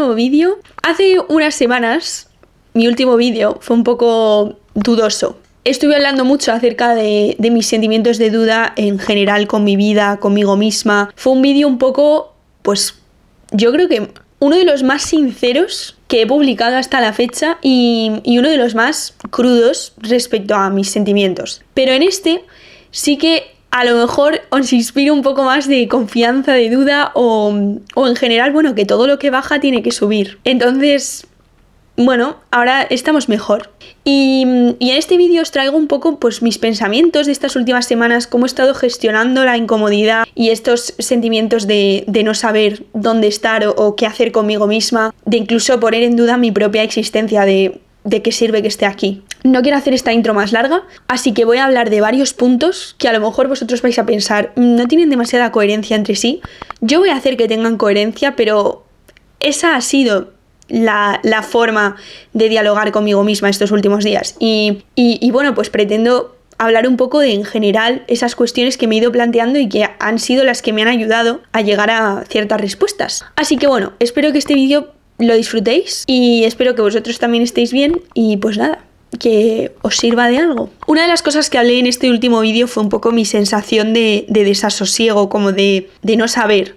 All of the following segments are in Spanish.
nuevo vídeo. Hace unas semanas, mi último vídeo fue un poco dudoso. Estuve hablando mucho acerca de mis sentimientos de duda en general con mi vida, conmigo misma. Fue un vídeo un poco, pues, yo creo que uno de los más sinceros que he publicado hasta la fecha y uno de los más crudos respecto a mis sentimientos. Pero en este sí que a lo mejor os inspiro un poco más de confianza, de duda o en general, bueno, que todo lo que baja tiene que subir. Entonces, bueno, ahora estamos mejor. Y en este vídeo os traigo un poco pues mis pensamientos de estas últimas semanas, cómo he estado gestionando la incomodidad y estos sentimientos de no saber dónde estar o qué hacer conmigo misma, de incluso poner en duda mi propia existencia, de qué sirve que esté aquí. No quiero hacer esta intro más larga, así que voy a hablar de varios puntos que a lo mejor vosotros vais a pensar no tienen demasiada coherencia entre sí. Yo voy a hacer que tengan coherencia, pero esa ha sido la forma de dialogar conmigo misma estos últimos días. Y bueno, pues pretendo hablar un poco de, en general, esas cuestiones que me he ido planteando y que han sido las que me han ayudado a llegar a ciertas respuestas. Así que bueno, espero que este vídeo lo disfrutéis y espero que vosotros también estéis bien y pues nada, que os sirva de algo. Una de las cosas que hablé en este último vídeo fue un poco mi sensación de desasosiego, como de no saber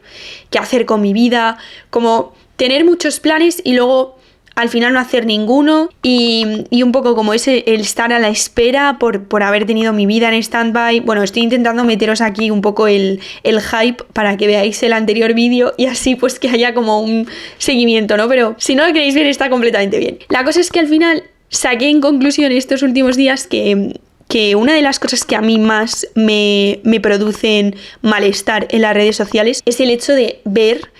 qué hacer con mi vida, como tener muchos planes y luego al final no hacer ninguno y un poco como el estar a la espera por haber tenido mi vida en stand-by. Bueno, estoy intentando meteros aquí un poco el hype para que veáis el anterior vídeo y así pues que haya como un seguimiento, ¿no? Pero si no lo queréis ver está completamente bien. La cosa es que al final saqué en conclusión estos últimos días que una de las cosas que a mí más me producen malestar en las redes sociales es el hecho de ver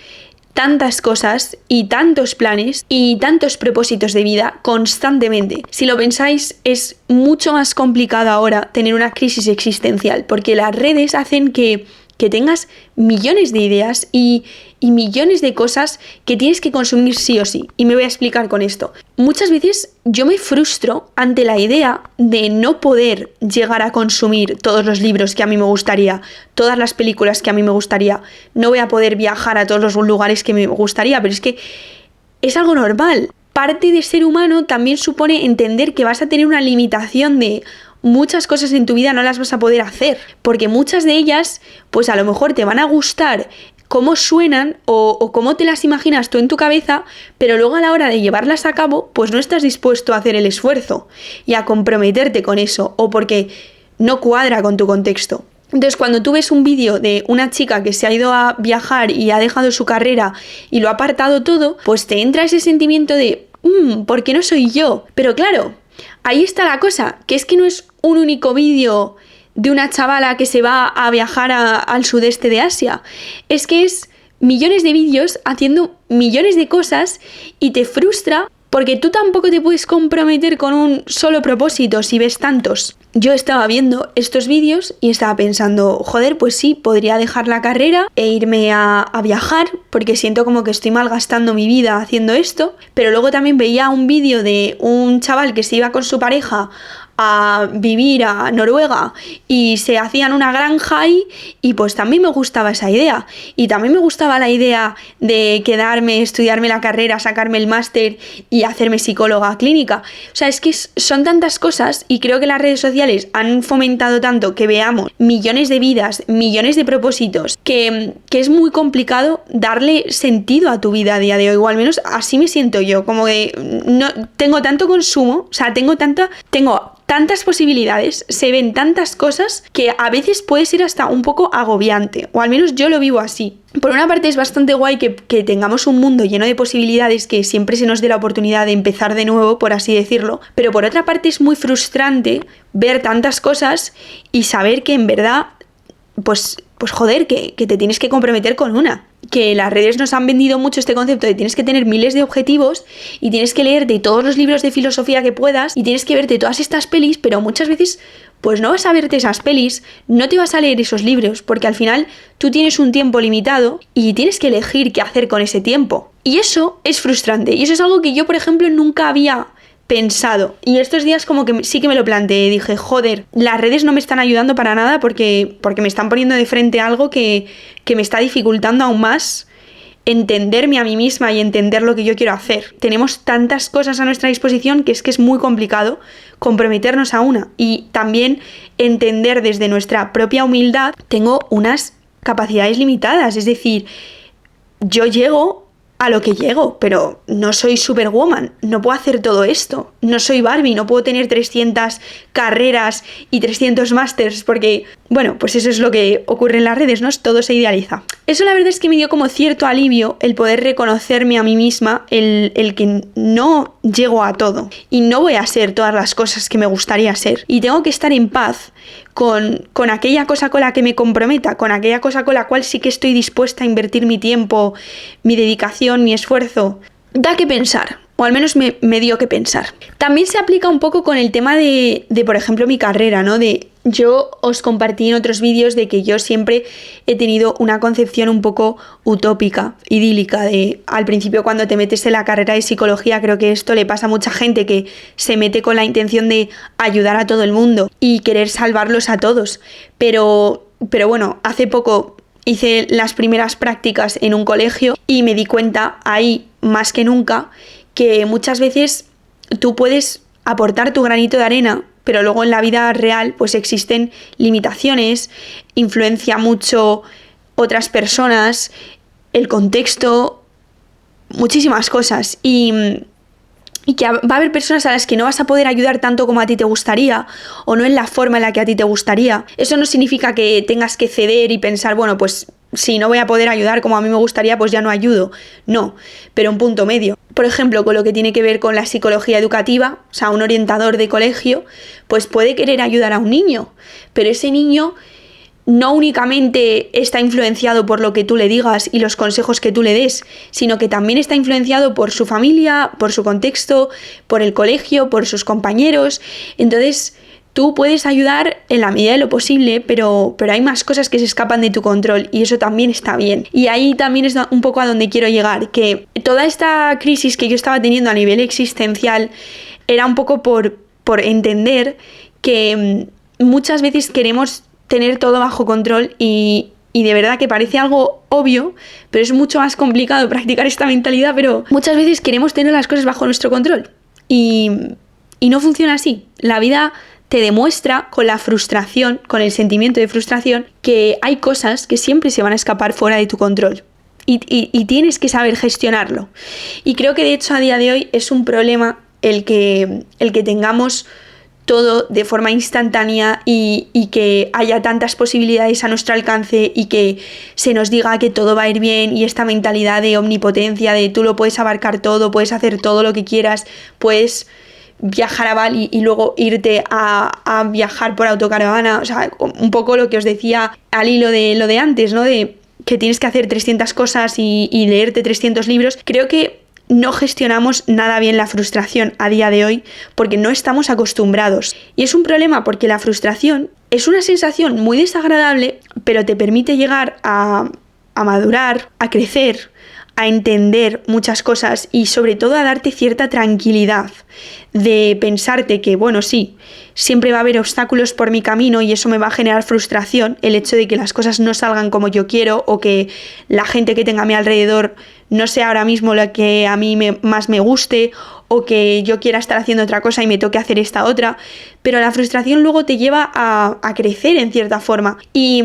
tantas cosas y tantos planes y tantos propósitos de vida constantemente. Si lo pensáis, es mucho más complicado ahora tener una crisis existencial, porque las redes hacen que tengas millones de ideas y millones de cosas que tienes que consumir sí o sí. Y me voy a explicar con esto. Muchas veces yo me frustro ante la idea de no poder llegar a consumir todos los libros que a mí me gustaría, todas las películas que a mí me gustaría. No voy a poder viajar a todos los lugares que me gustaría, pero es que es algo normal. Parte de ser humano también supone entender que vas a tener una limitación de muchas cosas en tu vida no las vas a poder hacer, porque muchas de ellas pues a lo mejor te van a gustar cómo suenan o cómo te las imaginas tú en tu cabeza, pero luego a la hora de llevarlas a cabo pues no estás dispuesto a hacer el esfuerzo y a comprometerte con eso o porque no cuadra con tu contexto. Entonces cuando tú ves un vídeo de una chica que se ha ido a viajar y ha dejado su carrera y lo ha apartado todo, pues te entra ese sentimiento de ¿por qué no soy yo? Pero claro, ahí está la cosa, que es que no es un único vídeo de una chavala que se va a viajar al sudeste de Asia. Es que es millones de vídeos haciendo millones de cosas y te frustra porque tú tampoco te puedes comprometer con un solo propósito si ves tantos. Yo estaba viendo estos vídeos y estaba pensando, joder, pues sí, podría dejar la carrera e irme a viajar porque siento como que estoy malgastando mi vida haciendo esto, pero luego también veía un vídeo de un chaval que se iba con su pareja a vivir a Noruega y se hacían una granja ahí y pues también me gustaba esa idea y también me gustaba la idea de quedarme, estudiarme la carrera, sacarme el máster y hacerme psicóloga clínica. O sea, es que son tantas cosas y creo que las redes sociales han fomentado tanto que veamos millones de vidas, millones de propósitos que es muy complicado darle sentido a tu vida a día de hoy, o al menos así me siento yo, como que no tengo tanto consumo, o sea, tengo tantas posibilidades, se ven tantas cosas que a veces puede ser hasta un poco agobiante, o al menos yo lo vivo así. Por una parte es bastante guay que tengamos un mundo lleno de posibilidades, que siempre se nos dé la oportunidad de empezar de nuevo, por así decirlo, pero por otra parte es muy frustrante ver tantas cosas y saber que en verdad, pues joder, que te tienes que comprometer con una. Que las redes nos han vendido mucho este concepto de tienes que tener miles de objetivos y tienes que leerte todos los libros de filosofía que puedas y tienes que verte todas estas pelis, pero muchas veces pues no vas a verte esas pelis, no te vas a leer esos libros, porque al final tú tienes un tiempo limitado y tienes que elegir qué hacer con ese tiempo. Y eso es frustrante y eso es algo que yo, por ejemplo, nunca había pensado. Y estos días como que sí que me lo planteé. Dije, joder, las redes no me están ayudando para nada porque me están poniendo de frente algo que me está dificultando aún más entenderme a mí misma y entender lo que yo quiero hacer. Tenemos tantas cosas a nuestra disposición que es muy complicado comprometernos a una. Y también entender desde nuestra propia humildad, tengo unas capacidades limitadas, es decir, yo llego a lo que llego, pero no soy Superwoman, no puedo hacer todo esto, no soy Barbie, no puedo tener 300 carreras y 300 másters, porque, bueno, pues eso es lo que ocurre en las redes, ¿no? Todo se idealiza. Eso la verdad es que me dio como cierto alivio el poder reconocerme a mí misma, el que no llego a todo y no voy a ser todas las cosas que me gustaría ser y tengo que estar en paz con aquella cosa con la que me comprometa, con aquella cosa con la cual sí que estoy dispuesta a invertir mi tiempo, mi dedicación, mi esfuerzo. Da que pensar, o al menos me dio que pensar. También se aplica un poco con el tema de por ejemplo, mi carrera, ¿no? Yo os compartí en otros vídeos de que yo siempre he tenido una concepción un poco utópica, idílica, de al principio cuando te metes en la carrera de psicología, creo que esto le pasa a mucha gente que se mete con la intención de ayudar a todo el mundo y querer salvarlos a todos. Pero bueno, hace poco hice las primeras prácticas en un colegio y me di cuenta ahí más que nunca que muchas veces tú puedes aportar tu granito de arena, pero luego en la vida real pues existen limitaciones, influencia mucho otras personas, el contexto, muchísimas cosas y que va a haber personas a las que no vas a poder ayudar tanto como a ti te gustaría o no en la forma en la que a ti te gustaría. Eso no significa que tengas que ceder y pensar, bueno, pues si no voy a poder ayudar como a mí me gustaría, pues ya no ayudo. No, pero un punto medio. Por ejemplo, con lo que tiene que ver con la psicología educativa, o sea, un orientador de colegio, pues puede querer ayudar a un niño, pero ese niño no únicamente está influenciado por lo que tú le digas y los consejos que tú le des, sino que también está influenciado por su familia, por su contexto, por el colegio, por sus compañeros. Entonces, tú puedes ayudar en la medida de lo posible, pero hay más cosas que se escapan de tu control y eso también está bien. Y ahí también es un poco a donde quiero llegar, que toda esta crisis que yo estaba teniendo a nivel existencial era un poco por entender que muchas veces queremos tener todo bajo control y de verdad que parece algo obvio, pero es mucho más complicado practicar esta mentalidad, pero muchas veces queremos tener las cosas bajo nuestro control y no funciona así. La vida te demuestra con la frustración, con el sentimiento de frustración, que hay cosas que siempre se van a escapar fuera de tu control y tienes que saber gestionarlo. Y creo que de hecho a día de hoy es un problema el que tengamos todo de forma instantánea y que haya tantas posibilidades a nuestro alcance y que se nos diga que todo va a ir bien y esta mentalidad de omnipotencia, de tú lo puedes abarcar todo, puedes hacer todo lo que quieras, puedes viajar a Bali y luego irte a viajar por autocaravana, o sea, un poco lo que os decía al hilo de lo de antes, ¿no? De que tienes que hacer 300 cosas y leerte 300 libros. Creo que no gestionamos nada bien la frustración a día de hoy porque no estamos acostumbrados. Y es un problema porque la frustración es una sensación muy desagradable, pero te permite llegar a madurar, a crecer, a entender muchas cosas y sobre todo a darte cierta tranquilidad de pensarte que, bueno, sí, siempre va a haber obstáculos por mi camino y eso me va a generar frustración, el hecho de que las cosas no salgan como yo quiero o que la gente que tenga a mi alrededor no sea ahora mismo lo que a mí más me guste o que yo quiera estar haciendo otra cosa y me toque hacer esta otra, pero la frustración luego te lleva a crecer en cierta forma y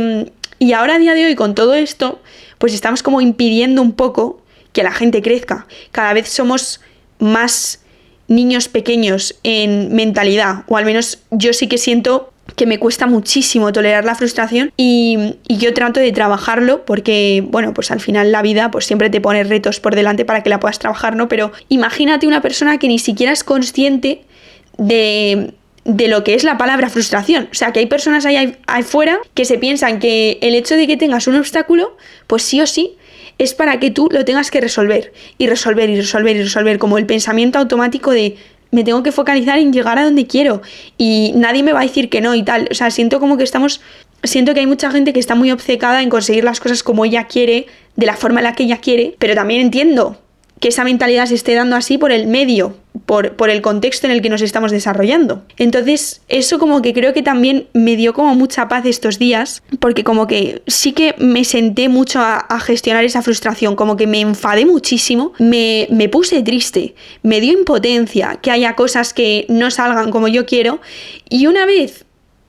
ahora a día de hoy con todo esto pues estamos como impidiendo un poco que la gente crezca. Cada vez somos más niños pequeños en mentalidad, o al menos yo sí que siento que me cuesta muchísimo tolerar la frustración y yo trato de trabajarlo porque, bueno, pues al final la vida pues siempre te pone retos por delante para que la puedas trabajar, ¿no? Pero imagínate una persona que ni siquiera es consciente de lo que es la palabra frustración. O sea, que hay personas ahí afuera que se piensan que el hecho de que tengas un obstáculo, pues sí o sí, es para que tú lo tengas que resolver, como el pensamiento automático de me tengo que focalizar en llegar a donde quiero y nadie me va a decir que no y tal. O sea, siento que hay mucha gente que está muy obcecada en conseguir las cosas como ella quiere, de la forma en la que ella quiere, pero también entiendo que esa mentalidad se esté dando así por el medio, por el contexto en el que nos estamos desarrollando. Entonces, eso como que creo que también me dio como mucha paz estos días, porque como que sí que me senté mucho a gestionar esa frustración, como que me enfadé muchísimo, me puse triste, me dio impotencia que haya cosas que no salgan como yo quiero, y una vez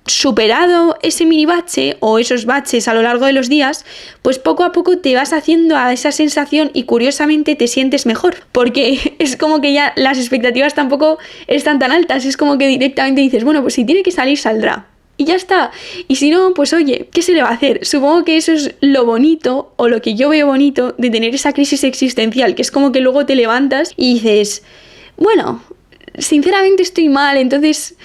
superado ese mini bache o esos baches a lo largo de los días, pues poco a poco te vas haciendo a esa sensación y curiosamente te sientes mejor, porque es como que ya las expectativas tampoco están tan altas, es como que directamente dices, bueno, pues si tiene que salir, saldrá. Y ya está. Y si no, pues oye, ¿qué se le va a hacer? Supongo que eso es lo bonito, o lo que yo veo bonito, de tener esa crisis existencial, que es como que luego te levantas y dices, bueno, sinceramente estoy mal, entonces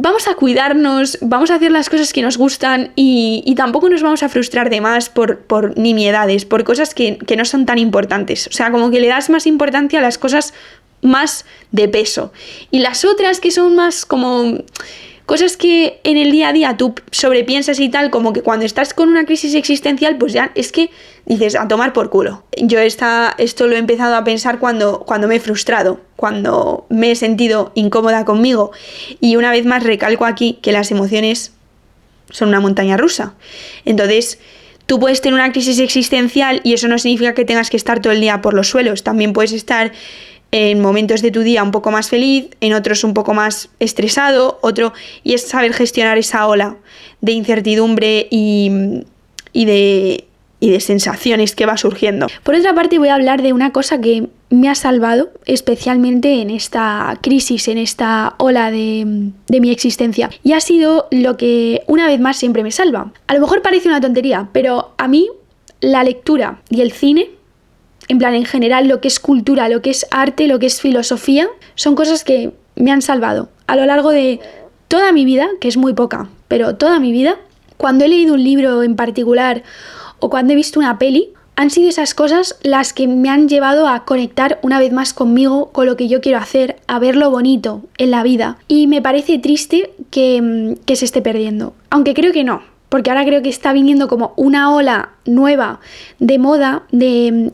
vamos a cuidarnos, vamos a hacer las cosas que nos gustan y tampoco nos vamos a frustrar de más por nimiedades, por cosas que no son tan importantes. O sea, como que le das más importancia a las cosas más de peso. Y las otras que son más como cosas que en el día a día tú sobrepiensas y tal, como que cuando estás con una crisis existencial, pues ya es que dices, a tomar por culo. Yo esto lo he empezado a pensar cuando me he frustrado, cuando me he sentido incómoda conmigo. Y una vez más recalco aquí que las emociones son una montaña rusa. Entonces, tú puedes tener una crisis existencial y eso no significa que tengas que estar todo el día por los suelos. También puedes estar en momentos de tu día un poco más feliz, en otros un poco más estresado, y es saber gestionar esa ola de incertidumbre y de sensaciones que va surgiendo. Por otra parte, voy a hablar de una cosa que me ha salvado, especialmente en esta crisis, en esta ola de mi existencia. Y ha sido lo que una vez más siempre me salva. A lo mejor parece una tontería, pero a mí la lectura y el cine, en plan, en general, lo que es cultura, lo que es arte, lo que es filosofía, son cosas que me han salvado. A lo largo de toda mi vida, que es muy poca, pero toda mi vida, cuando he leído un libro en particular o cuando he visto una peli, han sido esas cosas las que me han llevado a conectar una vez más conmigo, con lo que yo quiero hacer, a ver lo bonito en la vida. Y me parece triste que se esté perdiendo. Aunque creo que no. Porque ahora creo que está viniendo como una ola nueva de moda,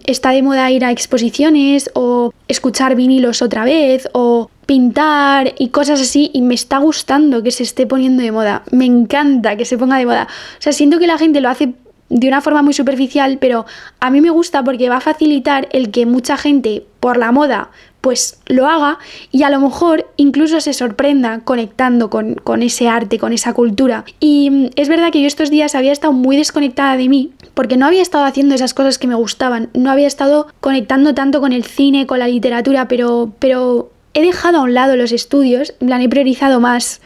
está de moda ir a exposiciones o escuchar vinilos otra vez o pintar y cosas así, y me está gustando que se esté poniendo de moda. Me encanta que se ponga de moda. O sea, siento que la gente lo hace de una forma muy superficial, pero a mí me gusta porque va a facilitar el que mucha gente por la moda pues lo haga y a lo mejor incluso se sorprenda conectando con ese arte, con esa cultura. Y es verdad que yo estos días había estado muy desconectada de mí porque no había estado haciendo esas cosas que me gustaban, no había estado conectando tanto con el cine, con la literatura, pero he dejado a un lado los estudios, en plan he priorizado más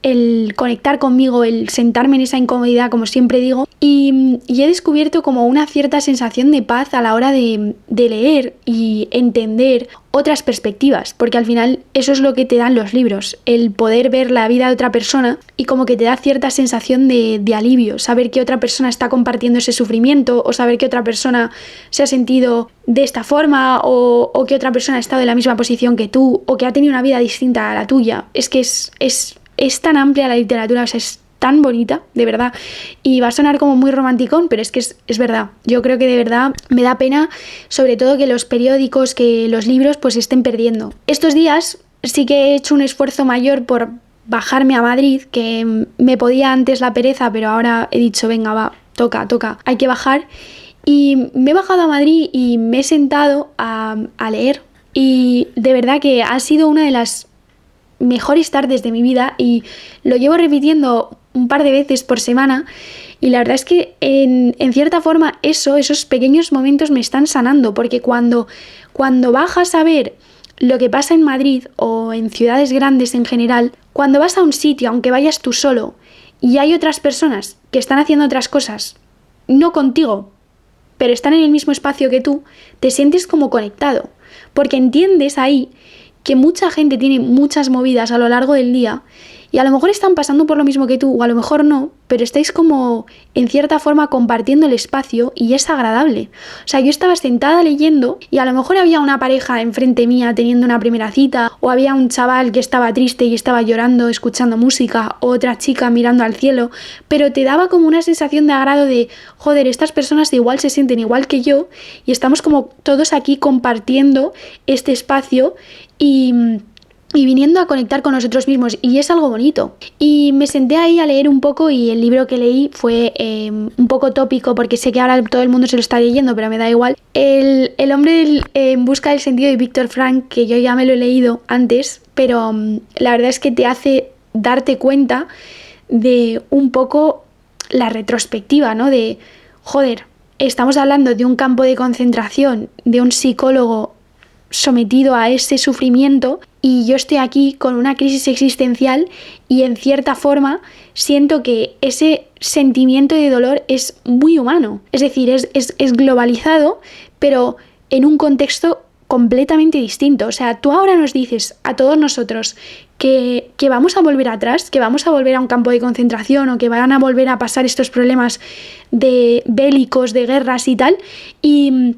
el conectar conmigo, el sentarme en esa incomodidad, como siempre digo, y he descubierto como una cierta sensación de paz a la hora de leer y entender otras perspectivas, porque al final eso es lo que te dan los libros, el poder ver la vida de otra persona y como que te da cierta sensación de alivio, saber que otra persona está compartiendo ese sufrimiento o saber que otra persona se ha sentido de esta forma o que otra persona ha estado en la misma posición que tú o que ha tenido una vida distinta a la tuya. Es que es tan amplia la literatura, o sea, es tan bonita, de verdad, y va a sonar como muy romanticón, pero es que es verdad. Yo creo que de verdad me da pena, sobre todo que los periódicos, que los libros pues se estén perdiendo. Estos días sí que he hecho un esfuerzo mayor por bajarme a Madrid, que me podía antes la pereza, pero ahora he dicho, venga, va, toca, hay que bajar, y me he bajado a Madrid y me he sentado a leer, y de verdad que ha sido una de las mejores tardes de mi vida y lo llevo repitiendo un par de veces por semana y la verdad es que en cierta forma esos pequeños momentos me están sanando, porque cuando bajas a ver lo que pasa en Madrid o en ciudades grandes en general, cuando vas a un sitio, aunque vayas tú solo y hay otras personas que están haciendo otras cosas, no contigo, pero están en el mismo espacio que tú, te sientes como conectado, porque entiendes ahí que mucha gente tiene muchas movidas a lo largo del día y a lo mejor están pasando por lo mismo que tú, o a lo mejor no, pero estáis como en cierta forma compartiendo el espacio y es agradable. O sea, yo estaba sentada leyendo y a lo mejor había una pareja enfrente mía teniendo una primera cita, o había un chaval que estaba triste y estaba llorando escuchando música, o otra chica mirando al cielo, pero te daba como una sensación de agrado de, joder, estas personas igual se sienten igual que yo y estamos como todos aquí compartiendo este espacio y viniendo a conectar con nosotros mismos, y es algo bonito. Y me senté ahí a leer un poco, y el libro que leí fue un poco tópico, porque sé que ahora todo el mundo se lo está leyendo, pero me da igual. El hombre en busca del sentido de Viktor Frankl, que yo ya me lo he leído antes, pero la verdad es que te hace darte cuenta de un poco la retrospectiva, ¿no? De, joder, estamos hablando de un campo de concentración, de un psicólogo sometido a ese sufrimiento, y yo estoy aquí con una crisis existencial, y en cierta forma siento que ese sentimiento de dolor es muy humano, es decir, es globalizado, pero en un contexto completamente distinto. O sea, tú ahora nos dices a todos nosotros que vamos a volver atrás, que vamos a volver a un campo de concentración, o que van a volver a pasar estos problemas de bélicos, de guerras y tal, y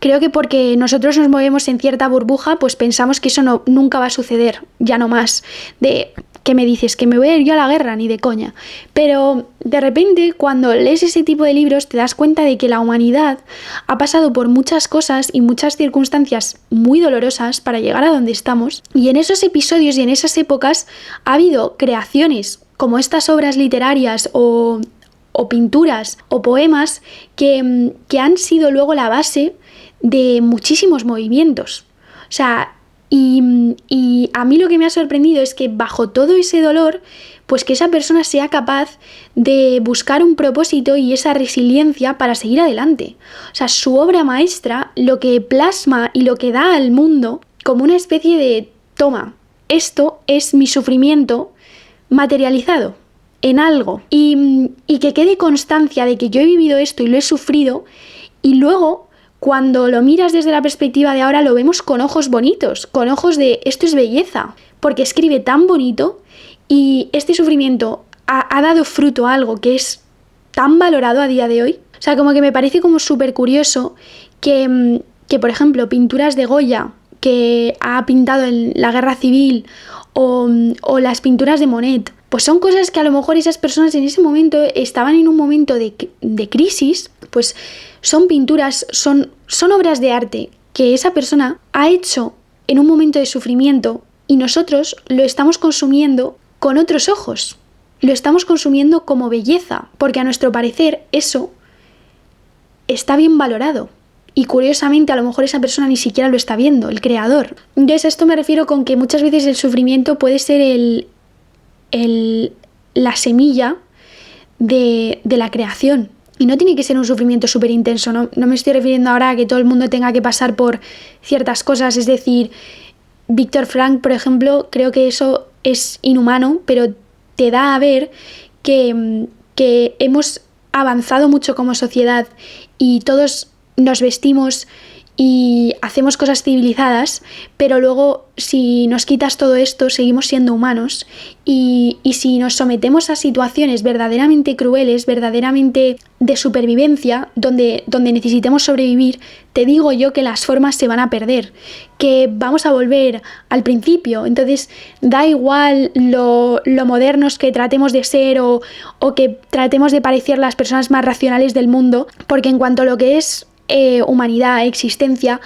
creo que porque nosotros nos movemos en cierta burbuja, pues pensamos que eso nunca va a suceder, ya no más. De, ¿qué me dices? ¿Que me voy a ir yo a la guerra? Ni de coña. Pero de repente, cuando lees ese tipo de libros, te das cuenta de que la humanidad ha pasado por muchas cosas y muchas circunstancias muy dolorosas para llegar a donde estamos. Y en esos episodios y en esas épocas ha habido creaciones como estas obras literarias o pinturas o poemas que han sido luego la base de muchísimos movimientos. O sea, y a mí lo que me ha sorprendido es que bajo todo ese dolor, pues que esa persona sea capaz de buscar un propósito y esa resiliencia para seguir adelante. O sea, su obra maestra lo que plasma y lo que da al mundo como una especie de, toma, esto es mi sufrimiento materializado en algo, y que quede constancia de que yo he vivido esto y lo he sufrido, y luego cuando lo miras desde la perspectiva de ahora lo vemos con ojos bonitos, con ojos de esto es belleza, porque escribe tan bonito y este sufrimiento ha dado fruto a algo que es tan valorado a día de hoy. O sea, como que me parece como súper curioso que, por ejemplo, pinturas de Goya que ha pintado en la Guerra Civil, o las pinturas de Monet, pues son cosas que a lo mejor esas personas en ese momento estaban en un momento de crisis, pues son pinturas, son obras de arte que esa persona ha hecho en un momento de sufrimiento, y nosotros lo estamos consumiendo con otros ojos, lo estamos consumiendo como belleza, porque a nuestro parecer eso está bien valorado. Y curiosamente a lo mejor esa persona ni siquiera lo está viendo, el creador. Entonces a esto me refiero con que muchas veces el sufrimiento puede ser la semilla de la creación. Y no tiene que ser un sufrimiento súper intenso, no me estoy refiriendo ahora a que todo el mundo tenga que pasar por ciertas cosas. Es decir, Viktor Frankl, por ejemplo, creo que eso es inhumano, pero te da a ver que hemos avanzado mucho como sociedad y todos nos vestimos y hacemos cosas civilizadas, pero luego si nos quitas todo esto seguimos siendo humanos, y si nos sometemos a situaciones verdaderamente crueles, verdaderamente de supervivencia, donde necesitemos sobrevivir, te digo yo que las formas se van a perder, que vamos a volver al principio. Entonces da igual lo modernos que tratemos de ser o que tratemos de parecer las personas más racionales del mundo, porque en cuanto a lo que es humanidad, existencia,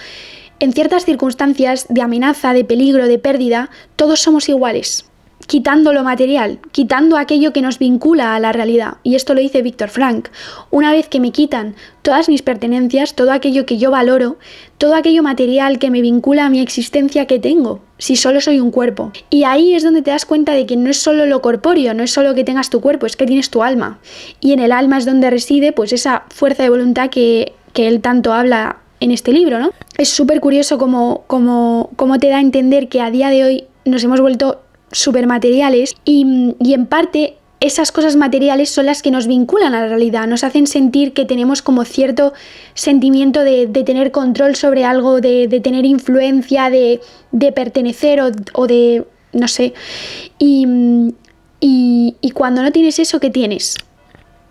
en ciertas circunstancias de amenaza, de peligro, de pérdida, todos somos iguales, quitando lo material, quitando aquello que nos vincula a la realidad. Y esto lo dice Viktor Frankl. Una vez que me quitan todas mis pertenencias, todo aquello que yo valoro, todo aquello material que me vincula a mi existencia, ¿qué tengo? Si solo soy un cuerpo. Y ahí es donde te das cuenta de que no es solo lo corpóreo, no es solo que tengas tu cuerpo, es que tienes tu alma. Y en el alma es donde reside pues esa fuerza de voluntad que él tanto habla en este libro, ¿no? Es súper curioso cómo te da a entender que a día de hoy nos hemos vuelto súper materiales, y en parte esas cosas materiales son las que nos vinculan a la realidad, nos hacen sentir que tenemos como cierto sentimiento de tener control sobre algo, de tener influencia, de pertenecer o de, no sé, y Y cuando no tienes eso, ¿qué tienes?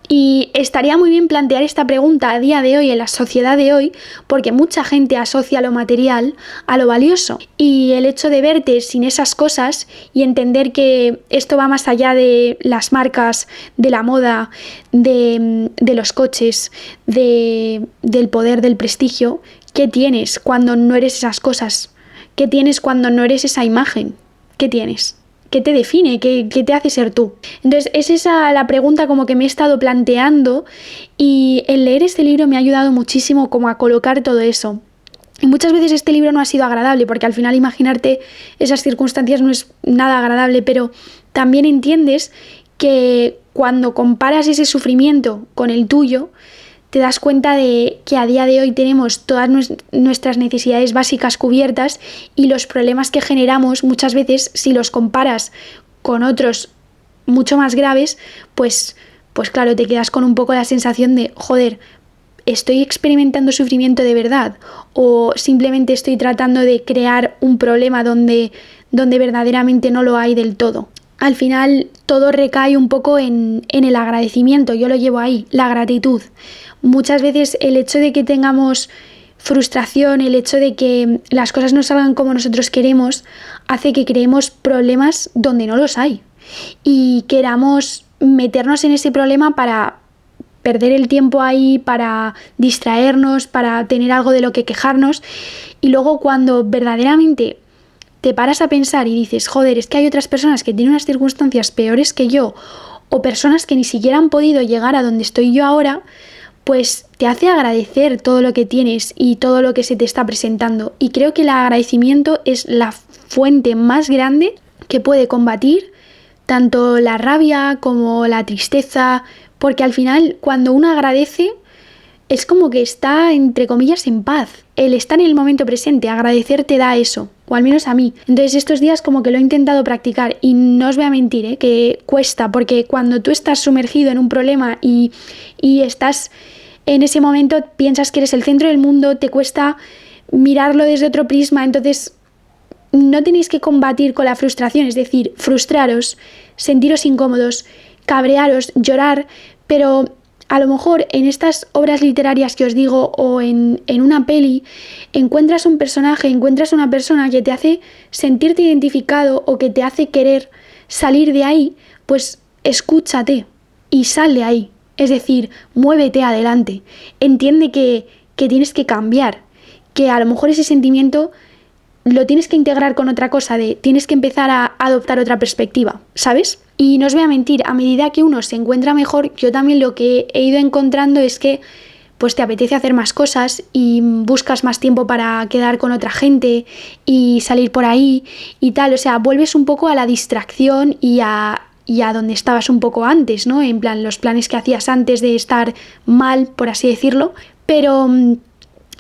Y estaría muy bien plantear esta pregunta a día de hoy, en la sociedad de hoy, porque mucha gente asocia lo material a lo valioso. Y el hecho de verte sin esas cosas y entender que esto va más allá de las marcas, de la moda, de los coches, del poder, del prestigio, ¿qué tienes cuando no eres esas cosas? ¿Qué tienes cuando no eres esa imagen? ¿Qué tienes? ¿Qué te define? ¿Qué te hace ser tú? Entonces es esa la pregunta como que me he estado planteando, y el leer este libro me ha ayudado muchísimo como a colocar todo eso. Y muchas veces este libro no ha sido agradable, porque al final imaginarte esas circunstancias no es nada agradable, pero también entiendes que cuando comparas ese sufrimiento con el tuyo, te das cuenta de que a día de hoy tenemos todas nuestras necesidades básicas cubiertas, y los problemas que generamos muchas veces, si los comparas con otros mucho más graves, pues claro, te quedas con un poco la sensación de, joder, ¿estoy experimentando sufrimiento de verdad? ¿O simplemente estoy tratando de crear un problema donde verdaderamente no lo hay del todo? Al final todo recae un poco en el agradecimiento, yo lo llevo ahí, la gratitud. Muchas veces el hecho de que tengamos frustración, el hecho de que las cosas no salgan como nosotros queremos, hace que creemos problemas donde no los hay. Y queramos meternos en ese problema para perder el tiempo ahí, para distraernos, para tener algo de lo que quejarnos. Y luego cuando verdaderamente te paras a pensar y dices, joder, es que hay otras personas que tienen unas circunstancias peores que yo, o personas que ni siquiera han podido llegar a donde estoy yo ahora, pues te hace agradecer todo lo que tienes y todo lo que se te está presentando. Y creo que el agradecimiento es la fuente más grande que puede combatir tanto la rabia como la tristeza, porque al final cuando uno agradece es como que está, entre comillas, en paz. El estar en el momento presente, agradecer te da eso, o al menos a mí. Entonces estos días como que lo he intentado practicar, y no os voy a mentir, que cuesta, porque cuando tú estás sumergido en un problema y estás en ese momento, piensas que eres el centro del mundo, te cuesta mirarlo desde otro prisma. Entonces no tenéis que combatir con la frustración, es decir, frustraros, sentiros incómodos, cabrearos, llorar, pero a lo mejor en estas obras literarias que os digo, o en una peli, encuentras un personaje, encuentras una persona que te hace sentirte identificado o que te hace querer salir de ahí, pues escúchate y sal de ahí. Es decir, muévete adelante. Entiende que tienes que cambiar, que a lo mejor ese sentimiento lo tienes que integrar con otra cosa, tienes que empezar a adoptar otra perspectiva, ¿sabes? Y no os voy a mentir, a medida que uno se encuentra mejor, yo también lo que he ido encontrando es que pues te apetece hacer más cosas y buscas más tiempo para quedar con otra gente y salir por ahí y tal. O sea, vuelves un poco a la distracción y a donde estabas un poco antes, ¿no? En plan, los planes que hacías antes de estar mal, por así decirlo. Pero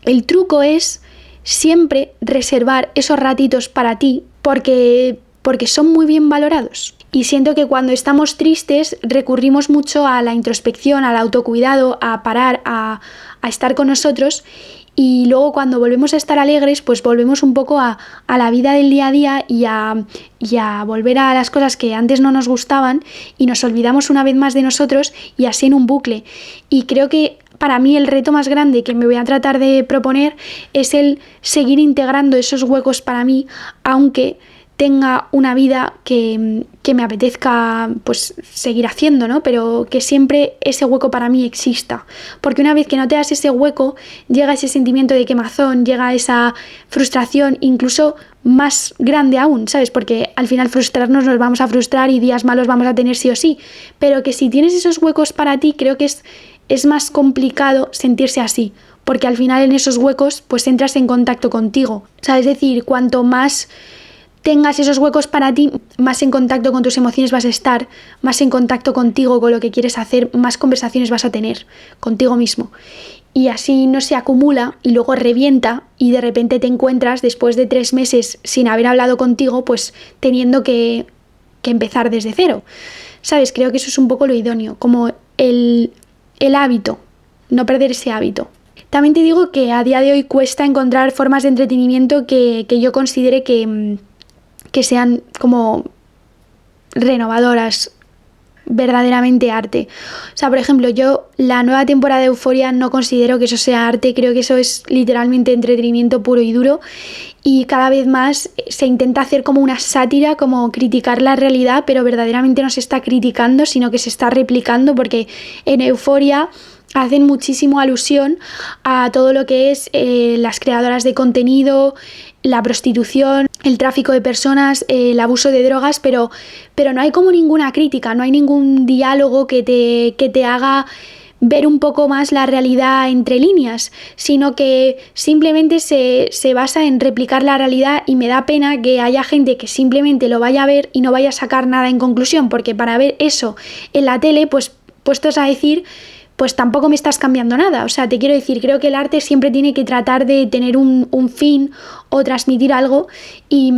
el truco es siempre reservar esos ratitos para ti, porque son muy bien valorados. Y siento que cuando estamos tristes recurrimos mucho a la introspección, al autocuidado, a parar, a estar con nosotros, y luego cuando volvemos a estar alegres, pues volvemos un poco a la vida del día a día y a volver a las cosas que antes no nos gustaban, y nos olvidamos una vez más de nosotros, y así en un bucle. Y creo que para mí el reto más grande que me voy a tratar de proponer es el seguir integrando esos huecos para mí, aunque tenga una vida que me apetezca pues seguir haciendo, ¿no? Pero que siempre ese hueco para mí exista. Porque una vez que no te das ese hueco, llega ese sentimiento de quemazón, llega esa frustración, incluso más grande aún, ¿sabes? Porque al final frustrarnos nos vamos a frustrar y días malos vamos a tener sí o sí. Pero que si tienes esos huecos para ti, creo que es más complicado sentirse así. Porque al final en esos huecos pues entras en contacto contigo. O sea, es decir, cuanto más tengas esos huecos para ti, más en contacto con tus emociones vas a estar, más en contacto contigo, con lo que quieres hacer, más conversaciones vas a tener contigo mismo. Y así no se acumula y luego revienta, y de repente te encuentras después de 3 meses sin haber hablado contigo, pues teniendo que empezar desde cero. ¿Sabes? Creo que eso es un poco lo idóneo, como el hábito, no perder ese hábito. También te digo que a día de hoy cuesta encontrar formas de entretenimiento que yo considere que sean como renovadoras, verdaderamente arte. O sea, por ejemplo, yo la nueva temporada de Euphoria no considero que eso sea arte, creo que eso es literalmente entretenimiento puro y duro, y cada vez más se intenta hacer como una sátira, como criticar la realidad, pero verdaderamente no se está criticando, sino que se está replicando, porque en Euphoria hacen muchísimo alusión a todo lo que es las creadoras de contenido, la prostitución, el tráfico de personas, el abuso de drogas, pero no hay como ninguna crítica, no hay ningún diálogo que te haga ver un poco más la realidad entre líneas, sino que simplemente se basa en replicar la realidad, y me da pena que haya gente que simplemente lo vaya a ver y no vaya a sacar nada en conclusión, porque para ver eso en la tele, pues puestos a decir, pues tampoco me estás cambiando nada. O sea, te quiero decir, creo que el arte siempre tiene que tratar de tener un fin o transmitir algo, y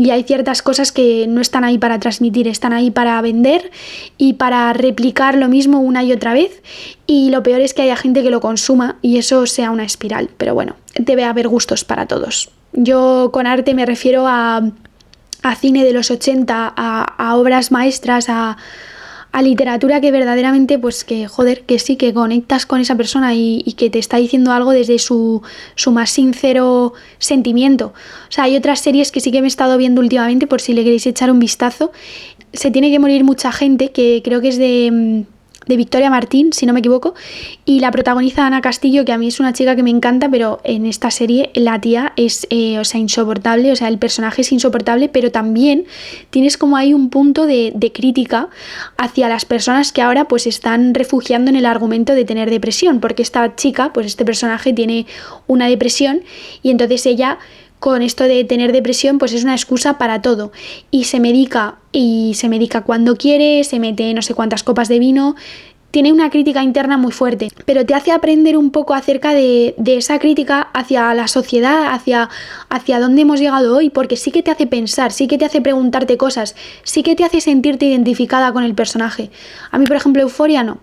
hay ciertas cosas que no están ahí para transmitir, están ahí para vender y para replicar lo mismo una y otra vez, y lo peor es que haya gente que lo consuma y eso sea una espiral. Pero bueno, debe haber gustos para todos. Yo con arte me refiero a cine de los 80, a obras maestras, a literatura que verdaderamente, pues que joder, que sí, que conectas con esa persona y que te está diciendo algo desde su más sincero sentimiento. O sea, hay otras series que sí que me he estado viendo últimamente, por si le queréis echar un vistazo. Se tiene que morir mucha gente, que creo que es de Victoria Martín, si no me equivoco, y la protagoniza Ana Castillo, que a mí es una chica que me encanta, pero en esta serie la tía es insoportable, o sea, el personaje es insoportable, pero también tienes como ahí un punto de crítica hacia las personas que ahora pues están refugiando en el argumento de tener depresión, porque esta chica, pues este personaje tiene una depresión, y entonces ella, con esto de tener depresión, pues es una excusa para todo, y se medica cuando quiere, se mete no sé cuántas copas de vino. Tiene una crítica interna muy fuerte, pero te hace aprender un poco acerca de esa crítica hacia la sociedad, hacia dónde hemos llegado hoy, porque sí que te hace pensar, sí que te hace preguntarte cosas, sí que te hace sentirte identificada con el personaje. A mí, por ejemplo, Euphoria no.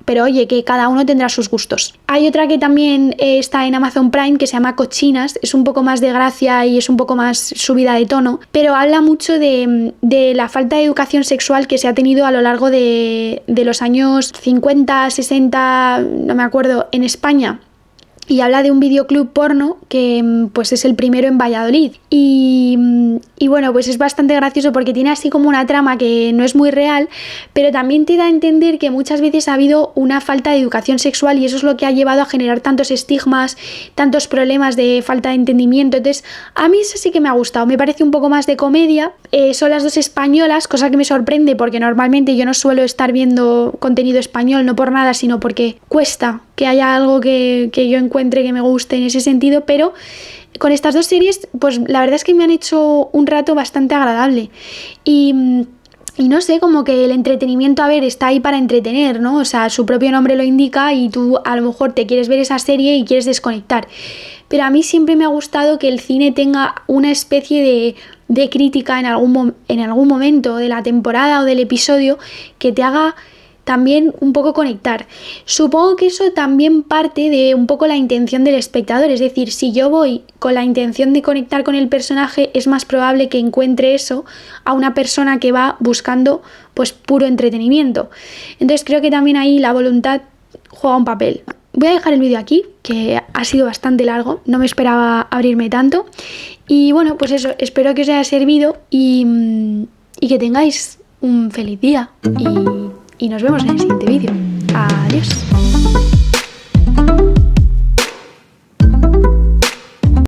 Pero oye, que cada uno tendrá sus gustos. Hay otra que también está en Amazon Prime, que se llama Cochinas, es un poco más de gracia y es un poco más subida de tono, pero habla mucho de la falta de educación sexual que se ha tenido a lo largo de los años 50, 60, no me acuerdo, en España. Y habla de un videoclub porno que pues es el primero en Valladolid. Y bueno, pues es bastante gracioso porque tiene así como una trama que no es muy real, pero también te da a entender que muchas veces ha habido una falta de educación sexual, y eso es lo que ha llevado a generar tantos estigmas, tantos problemas de falta de entendimiento. Entonces, a mí eso sí que me ha gustado. Me parece un poco más de comedia. Son las dos españolas, cosa que me sorprende porque normalmente yo no suelo estar viendo contenido español, no por nada, sino porque cuesta que haya algo que yo encuentre que me guste en ese sentido, pero con estas dos series, pues la verdad es que me han hecho un rato bastante agradable. Y no sé, como que el entretenimiento, a ver, está ahí para entretener, ¿no? O sea, su propio nombre lo indica y tú a lo mejor te quieres ver esa serie y quieres desconectar. Pero a mí siempre me ha gustado que el cine tenga una especie de crítica en algún momento de la temporada o del episodio que te haga también un poco conectar. Supongo que eso también parte de un poco la intención del espectador, es decir, si yo voy con la intención de conectar con el personaje, es más probable que encuentre eso a una persona que va buscando pues puro entretenimiento. Entonces creo que también ahí la voluntad juega un papel. Voy a dejar el vídeo aquí, que ha sido bastante largo, no me esperaba abrirme tanto. Y bueno, pues eso, espero que os haya servido y que tengáis un feliz día. Y nos vemos en el siguiente vídeo. Adiós.